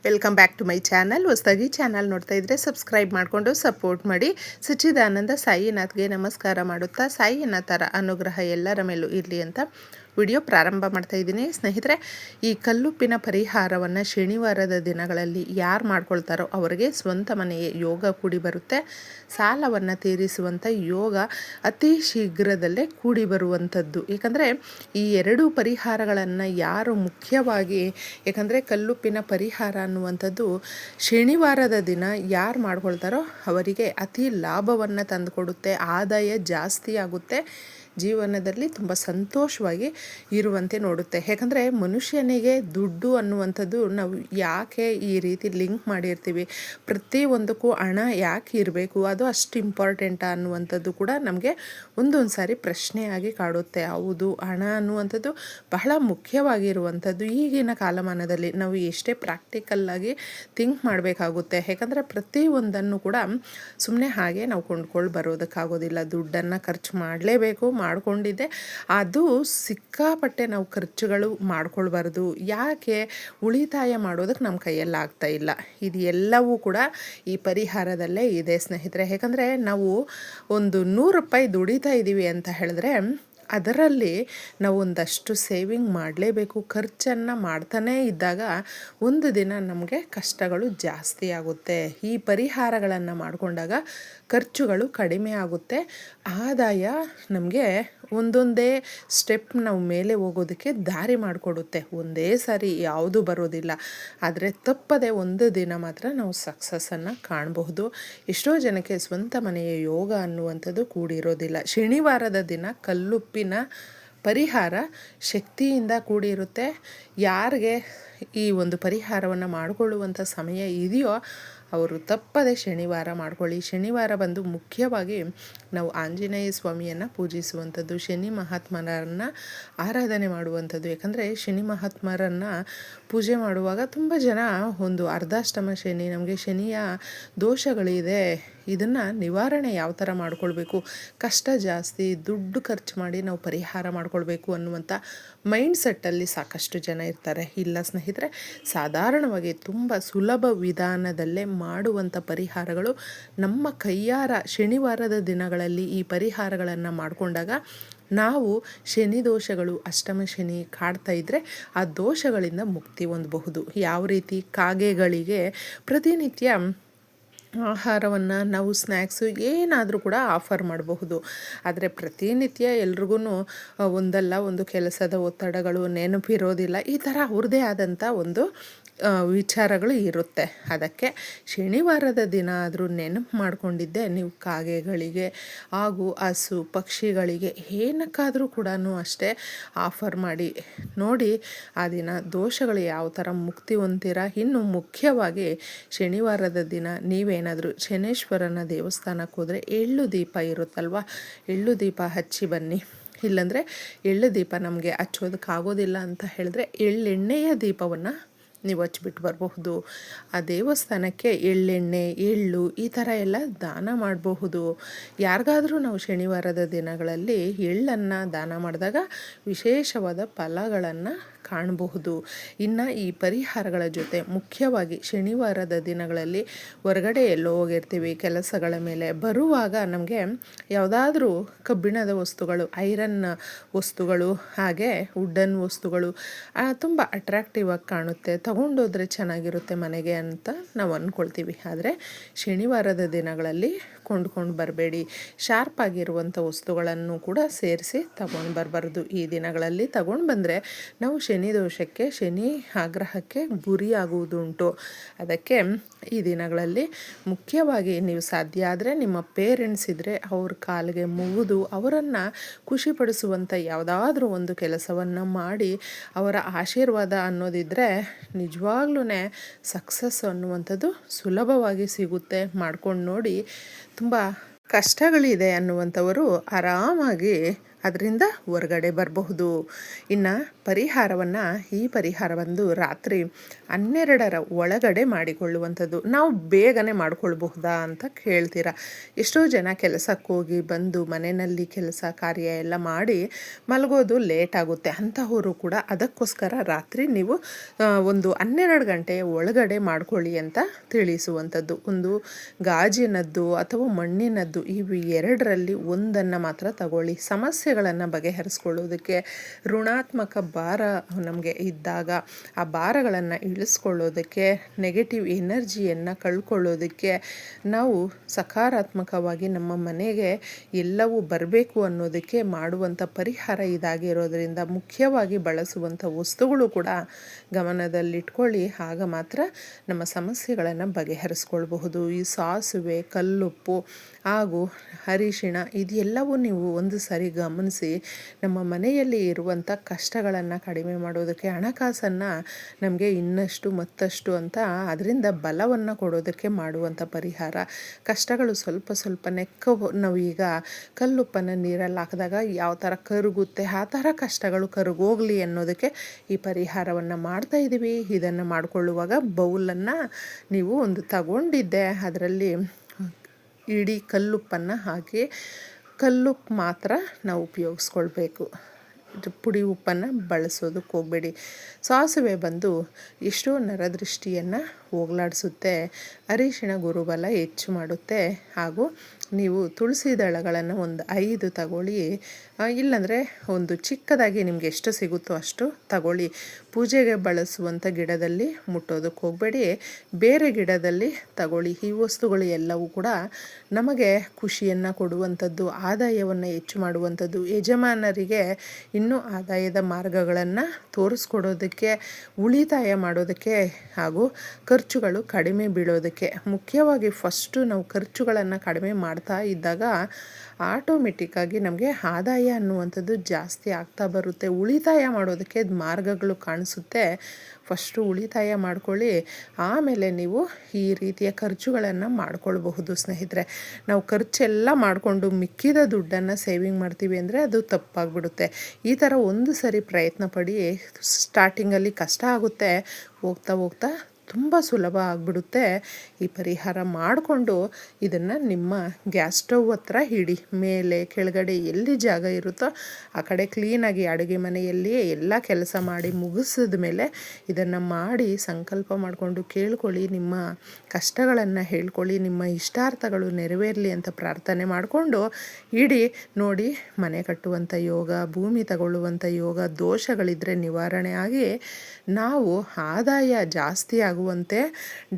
Welcome back to my channel. ಹೊಸದಾಗಿ channel ನೋಡ್ತಾ ಇದ್ದರೆ ಸಬ್ಸ್ಕ್ರೈಬ್ ಮಾಡಿಕೊಂಡು ಸಪೋರ್ಟ್ ಮಾಡಿ. ಸಚ್ಚಿದಾನಂದ ಸಾಯಿನಾಥ್ಗೆ ನಮಸ್ಕಾರ ಮಾಡುತ್ತಾ ಸಾಯಿನಾಥರ ಅನುಗ್ರಹ ಎಲ್ಲರ ಮೇಲೂ ಇರಲಿ ಅಂತ ವಿಡಿಯೋ ಪ್ರಾರಂಭ ಮಾಡ್ತಾ ಇದ್ದೀನಿ. ಸ್ನೇಹಿತರೆ, ಈ ಕಲ್ಲುಪ್ಪಿನ ಪರಿಹಾರವನ್ನು ಶನಿವಾರದ ದಿನಗಳಲ್ಲಿ ಯಾರು ಮಾಡ್ಕೊಳ್ತಾರೋ ಅವರಿಗೆ ಸ್ವಂತ ಮನೆಯ ಯೋಗ ಕೂಡಿ ಬರುತ್ತೆ. ಸಾಲವನ್ನು ತೀರಿಸುವಂಥ ಯೋಗ ಅತಿ ಶೀಘ್ರದಲ್ಲೇ ಕೂಡಿ ಬರುವಂಥದ್ದು. ಏಕೆಂದರೆ ಈ ಎರಡೂ ಪರಿಹಾರಗಳನ್ನು ಯಾರು ಮುಖ್ಯವಾಗಿ, ಏಕೆಂದರೆ ಕಲ್ಲುಪ್ಪಿನ ಪರಿಹಾರ ಅನ್ನುವಂಥದ್ದು ಶನಿವಾರದ ದಿನ ಯಾರು ಮಾಡ್ಕೊಳ್ತಾರೋ ಅವರಿಗೆ ಅತಿ ಲಾಭವನ್ನು ತಂದುಕೊಡುತ್ತೆ, ಆದಾಯ ಜಾಸ್ತಿ ಆಗುತ್ತೆ, ಜೀವನದಲ್ಲಿ ತುಂಬ ಸಂತೋಷವಾಗಿ ಇರುವಂತೆ ನೋಡುತ್ತೆ. ಯಾಕಂದರೆ ಮನುಷ್ಯನಿಗೆ ದುಡ್ಡು ಅನ್ನುವಂಥದ್ದು ನಾವು ಯಾಕೆ ಈ ರೀತಿ ಲಿಂಕ್ ಮಾಡಿರ್ತೀವಿ, ಪ್ರತಿಯೊಂದಕ್ಕೂ ಹಣ ಯಾಕೆ ಇರಬೇಕು, ಅದು ಅಷ್ಟು ಇಂಪಾರ್ಟೆಂಟಾ ಅನ್ನುವಂಥದ್ದು ಕೂಡ ನಮಗೆ ಒಂದೊಂದು ಸಾರಿ ಪ್ರಶ್ನೆಯಾಗಿ ಕಾಡುತ್ತೆ. ಹೌದು, ಹಣ ಅನ್ನುವಂಥದ್ದು ಬಹಳ ಮುಖ್ಯವಾಗಿರುವಂಥದ್ದು. ಈಗಿನ ಕಾಲಮಾನದಲ್ಲಿ ನಾವು ಎಷ್ಟೇ ಪ್ರಾಕ್ಟಿಕಲ್ಲಾಗಿ ಥಿಂಕ್ ಮಾಡಬೇಕಾಗುತ್ತೆ. ಯಾಕಂದರೆ ಪ್ರತಿಯೊಂದನ್ನು ಕೂಡ ಸುಮ್ಮನೆ ಹಾಗೆ ನಾವು ಕೊಂಡ್ಕೊಂಡು ಬರೋದಕ್ಕಾಗೋದಿಲ್ಲ. ದುಡ್ಡನ್ನು ಖರ್ಚು ಮಾಡಲೇಬೇಕು, ಮಾಡಿಕೊಂಡಿದ್ದೆ ಅದು ಸಿಕ್ಕಾಪಟ್ಟೆ ನಾವು ಖರ್ಚುಗಳು ಮಾಡ್ಕೊಳ್ಬಾರ್ದು. ಯಾಕೆ ಉಳಿತಾಯ ಮಾಡೋದಕ್ಕೆ ನಮ್ಮ ಕೈಯಲ್ಲಿ ಆಗ್ತಾ ಇಲ್ಲ. ಇದು ಎಲ್ಲವೂ ಕೂಡ ಈ ಪರಿಹಾರದಲ್ಲೇ ಇದೆ ಸ್ನೇಹಿತರೆ. ಯಾಕಂದರೆ ನಾವು ಒಂದು 100 ರೂಪಾಯಿ ದುಡಿತಾ ಇದ್ದೀವಿ ಅಂತ ಹೇಳಿದ್ರೆ ಅದರಲ್ಲಿ ನಾವು ಒಂದಷ್ಟು ಸೇವಿಂಗ್ ಮಾಡಲೇಬೇಕು. ಖರ್ಚನ್ನು ಮಾಡ್ತಾನೇ ಇದ್ದಾಗ ಒಂದು ದಿನ ನಮಗೆ ಕಷ್ಟಗಳು ಜಾಸ್ತಿ ಆಗುತ್ತೆ. ಈ ಪರಿಹಾರಗಳನ್ನು ಮಾಡಿಕೊಂಡಾಗ ಖರ್ಚುಗಳು ಕಡಿಮೆ ಆಗುತ್ತೆ, ಆದಾಯ ನಮಗೆ ಒಂದೊಂದೇ ಸ್ಟೆಪ್ ನಾವು ಮೇಲೆ ಹೋಗೋದಕ್ಕೆ ದಾರಿ ಮಾಡಿಕೊಡುತ್ತೆ. ಒಂದೇ ಸಾರಿ ಯಾವುದೂ ಬರೋದಿಲ್ಲ, ಆದರೆ ತಪ್ಪದೆ ಒಂದು ದಿನ ಮಾತ್ರ ನಾವು ಸಕ್ಸಸ್ಸನ್ನು ಕಾಣಬಹುದು. ಎಷ್ಟೋ ಜನಕ್ಕೆ ಸ್ವಂತ ಮನೆಯ ಯೋಗ ಅನ್ನುವಂಥದ್ದು ಕೂಡಿರೋದಿಲ್ಲ. ಶನಿವಾರದ ದಿನ ಕಲ್ಲುಪ್ಪಿನ ಪರಿಹಾರ ಶಕ್ತಿಯಿಂದ ಕೂಡಿರುತ್ತೆ. ಯಾರಿಗೆ ಈ ಒಂದು ಪರಿಹಾರವನ್ನು ಮಾಡಿಕೊಳ್ಳುವಂಥ ಸಮಯ ಇದೆಯೋ ಅವರು ತಪ್ಪದೆ ಶನಿವಾರ ಮಾಡ್ಕೊಳ್ಳಿ. ಶನಿವಾರ ಬಂದು ಮುಖ್ಯವಾಗಿ ನಾವು ಆಂಜನೇಯ ಸ್ವಾಮಿಯನ್ನು ಪೂಜಿಸುವಂಥದ್ದು, ಶನಿ ಮಹಾತ್ಮರನ್ನು ಆರಾಧನೆ ಮಾಡುವಂಥದ್ದು. ಯಾಕಂದರೆ ಶನಿ ಮಹಾತ್ಮರನ್ನು ಪೂಜೆ ಮಾಡುವಾಗ ತುಂಬ ಜನ ಒಂದು ಅರ್ಧಾಷ್ಟಮ ಶನಿ, ನಮಗೆ ಶನಿಯ ದೋಷಗಳಿದೆ, ಇದನ್ನು ನಿವಾರಣೆ ಯಾವ ಥರ ಮಾಡ್ಕೊಳ್ಬೇಕು, ಕಷ್ಟ ಜಾಸ್ತಿ, ದುಡ್ಡು ಖರ್ಚು ಮಾಡಿ ನಾವು ಪರಿಹಾರ ಮಾಡ್ಕೊಳ್ಬೇಕು ಅನ್ನುವಂಥ ಮೈಂಡ್ಸೆಟ್ಟಲ್ಲಿ ಸಾಕಷ್ಟು ಜನ ಇರ್ತಾರೆ. ಇಲ್ಲ ಸ್ನೇಹಿತರೆ, ಸಾಧಾರಣವಾಗಿ ತುಂಬ ಸುಲಭ ವಿಧಾನದಲ್ಲೇ ಮಾಡುವಂಥ ಪರಿಹಾರಗಳು ನಮ್ಮ ಕೈಯಾರ ಶನಿವಾರದ ದಿನಗಳಲ್ಲಿ ಈ ಪರಿಹಾರಗಳನ್ನು ಮಾಡಿಕೊಂಡಾಗ ನಾವು ಶನಿ ದೋಷಗಳು, ಅಷ್ಟಮ ಶನಿ ಕಾಡ್ತಾ ಇದ್ದರೆ ಆ ದೋಷಗಳಿಂದ ಮುಕ್ತಿ ಹೊಂದಬಹುದು. ಯಾವ ರೀತಿ? ಕಾಗೆಗಳಿಗೆ ಪ್ರತಿನಿತ್ಯ ಆಹಾರವನ್ನು ನಾವು ಸ್ನ್ಯಾಕ್ಸು ಏನಾದರೂ ಕೂಡ ಆಫರ್ ಮಾಡಬಹುದು. ಆದರೆ ಪ್ರತಿನಿತ್ಯ ಎಲ್ರಿಗೂ ಒಂದಲ್ಲ ಒಂದು ಕೆಲಸದ ಒತ್ತಡಗಳು, ನೆನಪಿರೋದಿಲ್ಲ, ಈ ಥರ ಅವ್ರದ್ದೇ ಆದಂಥ ಒಂದು ವಿಚಾರಗಳು ಇರುತ್ತೆ. ಅದಕ್ಕೆ ಶನಿವಾರದ ದಿನ ಆದರೂ ನೆನಪು ಮಾಡಿಕೊಂಡಿದ್ದೆ ನೀವು ಕಾಗೆಗಳಿಗೆ ಹಾಗೂ ಹಸು ಪಕ್ಷಿಗಳಿಗೆ ಏನಕ್ಕಾದರೂ ಕೂಡ ಅಷ್ಟೇ ಆಫರ್ ಮಾಡಿ ನೋಡಿ. ಆ ದಿನ ದೋಷಗಳು ಯಾವ ಥರ ಮುಕ್ತಿ ಹೊಂದ್ತೀರಾ. ಇನ್ನು ಮುಖ್ಯವಾಗಿ ಶನಿವಾರದ ದಿನ ನೀವೇನಾದರೂ ಶನೇಶ್ವರನ ದೇವಸ್ಥಾನಕ್ಕೆ ಹೋದರೆ ಎಳ್ಳು ದೀಪ ಇರುತ್ತಲ್ವ, ಎಳ್ಳು ದೀಪ ಹಚ್ಚಿ ಬನ್ನಿ. ಇಲ್ಲಾಂದರೆ ಎಳ್ಳು ದೀಪ ನಮಗೆ ಹಚ್ಚೋದಕ್ಕಾಗೋದಿಲ್ಲ ಅಂತ ಹೇಳಿದ್ರೆ ಎಳ್ಳೆಣ್ಣೆಯ ದೀಪವನ್ನು ನೀವು ಹಚ್ಬಿಟ್ಟು ಬರಬಹುದು. ಆ ದೇವಸ್ಥಾನಕ್ಕೆ ಎಳ್ಳೆಣ್ಣೆ, ಎಳ್ಳು ಈ ಥರ ಎಲ್ಲ ದಾನ ಮಾಡಬಹುದು. ಯಾರಿಗಾದರೂ ನಾವು ಶನಿವಾರದ ದಿನಗಳಲ್ಲಿ ಎಳ್ಳನ್ನು ದಾನ ಮಾಡಿದಾಗ ವಿಶೇಷವಾದ ಫಲಗಳನ್ನು ಕಾಣಬಹುದು. ಇನ್ನು ಈ ಪರಿಹಾರಗಳ ಜೊತೆ ಮುಖ್ಯವಾಗಿ ಶನಿವಾರದ ದಿನಗಳಲ್ಲಿ ಹೊರಗಡೆ ಎಲ್ಲೋ ಹೋಗಿರ್ತೀವಿ ಕೆಲಸಗಳ ಮೇಲೆ, ಬರುವಾಗ ನಮಗೆ ಯಾವುದಾದ್ರೂ ಕಬ್ಬಿಣದ ವಸ್ತುಗಳು, ಐರನ್ ವಸ್ತುಗಳು, ಹಾಗೆ ವುಡ್ಡನ್ ವಸ್ತುಗಳು ತುಂಬ ಅಟ್ರಾಕ್ಟಿವ್ ಆಗಿ ಕಾಣುತ್ತೆ, ತಗೊಂಡೋದ್ರೆ ಚೆನ್ನಾಗಿರುತ್ತೆ ಮನೆಗೆ ಅಂತ ನಾವು ಅಂದ್ಕೊಳ್ತೀವಿ. ಆದರೆ ಶನಿವಾರದ ದಿನಗಳಲ್ಲಿ ಕೊಂಡ್ಕೊಂಡು ಬರಬೇಡಿ. ಶಾರ್ಪ್ ಆಗಿರುವಂಥ ವಸ್ತುಗಳನ್ನು ಕೂಡ ಸೇರಿಸಿ ತಗೊಂಡು ಬರಬಾರ್ದು. ಈ ದಿನಗಳಲ್ಲಿ ತಗೊಂಡು ಬಂದರೆ ನಾವು ಶನಿ ದೋಷಕ್ಕೆ, ಶನಿ ಆಗ್ರಹಕ್ಕೆ ಗುರಿಯಾಗುವುದುಂಟು. ಅದಕ್ಕೆ ಈ ದಿನಗಳಲ್ಲಿ ಮುಖ್ಯವಾಗಿ ನೀವು ಸಾಧ್ಯ ಆದರೆ ನಿಮ್ಮ ಪೇರೆಂಟ್ಸ್ ಇದ್ದರೆ ಅವ್ರ ಕಾಲಿಗೆ ಮುಗಿದು ಅವರನ್ನು ಖುಷಿಪಡಿಸುವಂಥ ಯಾವುದಾದ್ರೂ ಒಂದು ಕೆಲಸವನ್ನು ಮಾಡಿ ಅವರ ಆಶೀರ್ವಾದ ಅನ್ನೋದಿದ್ದರೆ ನಿಜವಾಗ್ಲೂ ಸಕ್ಸಸ್ ಅನ್ನುವಂಥದ್ದು ಸುಲಭವಾಗಿ ಸಿಗುತ್ತೆ. ಮಾಡ್ಕೊಂಡು ನೋಡಿ. ತುಂಬ ಕಷ್ಟಗಳಿದೆ ಅನ್ನುವಂಥವರು ಆರಾಮಾಗಿ ಅದರಿಂದ ಹೊರಗಡೆ ಬರಬಹುದು. ಇನ್ನು ಈ ಪರಿಹಾರವನ್ನು ರಾತ್ರಿ 12ರ ಒಳಗಡೆ ಮಾಡಿಕೊಳ್ಳುವಂಥದ್ದು. ನಾವು ಬೇಗನೆ ಮಾಡಿಕೊಳ್ಬಹುದಾ ಅಂತ ಕೇಳ್ತೀರಾ. ಎಷ್ಟೋ ಜನ ಕೆಲಸಕ್ಕೆ ಹೋಗಿ ಬಂದು ಮನೆಯಲ್ಲಿ ಕೆಲಸ ಕಾರ್ಯ ಎಲ್ಲ ಮಾಡಿ ಮಲಗೋದು ಲೇಟ್ ಆಗುತ್ತೆ. ಅಂಥವರು ಕೂಡ ಅದಕ್ಕೋಸ್ಕರ ರಾತ್ರಿ ನೀವು ಒಂದು 12 ಗಂಟೆಯ ಒಳಗಡೆ ಮಾಡ್ಕೊಳ್ಳಿ ಅಂತ ತಿಳಿಸುವಂಥದ್ದು. ಒಂದು ಗಾಜಿನದ್ದು ಅಥವಾ ಮಣ್ಣಿನದ್ದು ಇವು ಎರಡರಲ್ಲಿ ಒಂದನ್ನು ಮಾತ್ರ ತಗೊಳ್ಳಿ. ಸಮಸ್ಯೆಗಳನ್ನು ಬಗೆಹರಿಸ್ಕೊಳ್ಳೋದಕ್ಕೆ, ಋಣಾತ್ಮಕ ಭಾರ ನಮಗೆ ಇದ್ದಾಗ ಆ ಭಾರಗಳನ್ನು ಇಳಿಸ್ಕೊಳ್ಳೋದಕ್ಕೆ, ನೆಗೆಟಿವ್ ಎನರ್ಜಿಯನ್ನು ಕಳ್ಕೊಳ್ಳೋದಕ್ಕೆ, ನಾವು ಸಕಾರಾತ್ಮಕವಾಗಿ ನಮ್ಮ ಮನೆಗೆ ಎಲ್ಲವೂ ಬರಬೇಕು ಅನ್ನೋದಕ್ಕೆ ಮಾಡುವಂಥ ಪರಿಹಾರ ಇದಾಗಿರೋದರಿಂದ ಮುಖ್ಯವಾಗಿ ಬಳಸುವಂಥ ವಸ್ತುಗಳು ಕೂಡ ಗಮನದಲ್ಲಿಟ್ಕೊಳ್ಳಿ. ಆಗ ಮಾತ್ರ ನಮ್ಮ ಸಮಸ್ಯೆಗಳನ್ನು ಬಗೆಹರಿಸ್ಕೊಳ್ಬಹುದು. ಈ ಸಾಸುವೆ, ಕಲ್ಲುಪ್ಪು ಹಾಗೂ ಅರಿಶಿಣ ಇದೆಲ್ಲವೂ ನೀವು ಒಂದು ಸರಿ ಗಮನಿಸಿ ನಮ್ಮ ಮನೆಯಲ್ಲಿ ಇರುವಂಥ ಕಷ್ಟಗಳನ್ನು ಕಡಿಮೆ ಮಾಡೋದಕ್ಕೆ, ಹಣಕಾಸನ್ನು ನಮಗೆ ಇನ್ನಷ್ಟು ಮತ್ತಷ್ಟು ಅಂತ ಅದರಿಂದ ಬಲವನ್ನು ಕೊಡೋದಕ್ಕೆ ಮಾಡುವಂಥ ಪರಿಹಾರ. ಕಷ್ಟಗಳು ಸ್ವಲ್ಪ ಸ್ವಲ್ಪನೇ ನಾವೀಗ ಕಲ್ಲುಪ್ಪನ್ನು ನೀರಲ್ಲಿ ಹಾಕಿದಾಗ ಯಾವ ಥರ ಕರಗುತ್ತೆ ಆ ಥರ ಕಷ್ಟಗಳು ಕರಗೋಗಲಿ ಅನ್ನೋದಕ್ಕೆ ಈ ಪರಿಹಾರವನ್ನು ಮಾಡ್ತಾಯಿದ್ದೀವಿ. ಇದನ್ನು ಮಾಡಿಕೊಳ್ಳುವಾಗ ಬೌಲನ್ನು ನೀವು ಒಂದು ತಗೊಂಡಿದ್ದೆ, ಅದರಲ್ಲಿ ಇಡೀ ಕಲ್ಲುಪ್ಪನ್ನು ಹಾಕಿ ಕಲ್ಲುಪ್ಪು ಮಾತ್ರ ನಾವು ಉಪಯೋಗಿಸ್ಕೊಳ್ಬೇಕು. ಪುಡಿ ಉಪ್ಪನ್ನು ಬಳಸೋದಕ್ಕೆ ಹೋಗಬೇಡಿ. ಸಾಸುವೆ ಬಂದು ಎಷ್ಟೋ ನರದೃಷ್ಟಿಯನ್ನು ಹೋಗಲಾಡಿಸುತ್ತೆ. ಅರಿಶಿಣ ಗುರುಬಲ ಹೆಚ್ಚು ಮಾಡುತ್ತೆ. ಹಾಗೂ ನೀವು ತುಳಸಿ ದಳಗಳನ್ನು ಒಂದು 5 ತಗೊಳ್ಳಿ, ಇಲ್ಲಾಂದರೆ ಒಂದು ಚಿಕ್ಕದಾಗಿ ನಿಮಗೆ ಎಷ್ಟು ಸಿಗುತ್ತೋ ಅಷ್ಟು ತಗೊಳ್ಳಿ. ಪೂಜೆಗೆ ಬಳಸುವಂಥ ಗಿಡದಲ್ಲಿ ಮುಟ್ಟೋದಕ್ಕೆ ಹೋಗಬೇಡಿ, ಬೇರೆ ಗಿಡದಲ್ಲಿ ತಗೊಳ್ಳಿ. ಈ ವಸ್ತುಗಳು ಎಲ್ಲವೂ ಕೂಡ ನಮಗೆ ಖುಷಿಯನ್ನು ಕೊಡುವಂಥದ್ದು, ಆದಾಯವನ್ನು ಹೆಚ್ಚು ಮಾಡುವಂಥದ್ದು, ಯಜಮಾನರಿಗೆ ಇನ್ನೂ ಆದಾಯದ ಮಾರ್ಗಗಳನ್ನು ತೋರಿಸ್ಕೊಡೋದಕ್ಕೆ, ಉಳಿತಾಯ ಮಾಡೋದಕ್ಕೆ ಹಾಗೂ ಖರ್ಚುಗಳು ಕಡಿಮೆ ಬೀಳೋದಕ್ಕೆ. ಮುಖ್ಯವಾಗಿ ಫಸ್ಟು ನಾವು ಖರ್ಚುಗಳನ್ನು ಕಡಿಮೆ ಮಾಡ್ತಾ ಇದ್ದಾಗ ಆಟೋಮೆಟಿಕ್ಕಾಗಿ ನಮಗೆ ಆದಾಯ ಅನ್ನುವಂಥದ್ದು ಜಾಸ್ತಿ ಆಗ್ತಾ ಬರುತ್ತೆ. ಉಳಿತಾಯ ಮಾಡೋದಕ್ಕೆ ಮಾರ್ಗಗಳು ಕಾಣಿಸುತ್ತೆ. ಫಸ್ಟು ಉಳಿತಾಯ ಮಾಡ್ಕೊಳ್ಳಿ, ಆಮೇಲೆ ನೀವು ಈ ರೀತಿಯ ಖರ್ಚುಗಳನ್ನು ಮಾಡ್ಕೊಳ್ಬಹುದು. ಸ್ನೇಹಿತರೆ, ನಾವು ಖರ್ಚೆಲ್ಲ ಮಾಡಿಕೊಂಡು ಮಿಕ್ಕಿದ ದುಡ್ಡನ್ನು ಸೇವಿಂಗ್ ಮಾಡ್ತೀವಿ ಅಂದರೆ ಅದು ತಪ್ಪಾಗ್ಬಿಡುತ್ತೆ. ಈ ಥರ ಒಂದು ಸರಿ ಪ್ರಯತ್ನ ಪಡಿ. ಸ್ಟಾರ್ಟಿಂಗಲ್ಲಿ ಕಷ್ಟ ಆಗುತ್ತೆ, ಹೋಗ್ತಾ ಹೋಗ್ತಾ ತುಂಬ ಸುಲಭ ಆಗಿಬಿಡುತ್ತೆ. ಈ ಪರಿಹಾರ ಮಾಡಿಕೊಂಡು ಇದನ್ನು ನಿಮ್ಮ ಗ್ಯಾಸ್ ಸ್ಟವ್ ಹತ್ರ ಇಡಿ. ಮೇಲೆ ಕೆಳಗಡೆ ಎಲ್ಲಿ ಜಾಗ ಇರುತ್ತೋ ಆ ಕಡೆ ಕ್ಲೀನಾಗಿ ಅಡುಗೆ ಮನೆಯಲ್ಲಿಯೇ ಎಲ್ಲ ಕೆಲಸ ಮಾಡಿ ಮುಗಿಸಿದ ಮೇಲೆ ಇದನ್ನು ಮಾಡಿ ಸಂಕಲ್ಪ ಮಾಡಿಕೊಂಡು ಕೇಳ್ಕೊಳ್ಳಿ. ನಿಮ್ಮ ಕಷ್ಟಗಳನ್ನು ಹೇಳ್ಕೊಳ್ಳಿ, ನಿಮ್ಮ ಇಷ್ಟಾರ್ಥಗಳು ನೆರವೇರಲಿ ಅಂತ ಪ್ರಾರ್ಥನೆ ಮಾಡಿಕೊಂಡು ಇಡಿ. ನೋಡಿ, ಮನೆ ಕಟ್ಟುವಂಥ ಯೋಗ, ಭೂಮಿ ತಗೊಳ್ಳುವಂಥ ಯೋಗ, ದೋಷಗಳಿದ್ದರೆ ನಿವಾರಣೆ ಆಗಿ ನಾವು ಆದಾಯ ಜಾಸ್ತಿ ಆಗುವಂತೆ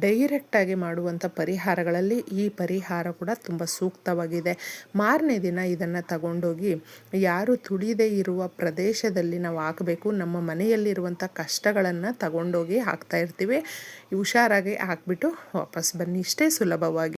ಡೈರೆಕ್ಟಾಗಿ ಮಾಡುವಂಥ ಪರಿಹಾರಗಳಲ್ಲಿ ಈ ಪರಿಹಾರ ಕೂಡ ತುಂಬ ಸೂಕ್ತವಾಗಿದೆ. ಮಾರನೇ ದಿನ ಇದನ್ನು ತಗೊಂಡೋಗಿ ಯಾರು ತುಳಿದೇ ಇರುವ ಪ್ರದೇಶದಲ್ಲಿ ನಾವು ಹಾಕಬೇಕು. ನಮ್ಮ ಮನೆಯಲ್ಲಿರುವಂಥ ಕಷ್ಟಗಳನ್ನು ತಗೊಂಡೋಗಿ ಹಾಕ್ತಾ ಇರ್ತೀವಿ. ಹುಷಾರಾಗಿ ಹಾಕ್ಬಿಟ್ಟು ವಾಪಸ್ ಬನ್ನಿ. ಇಷ್ಟೇ ಸುಲಭವಾಗಿ.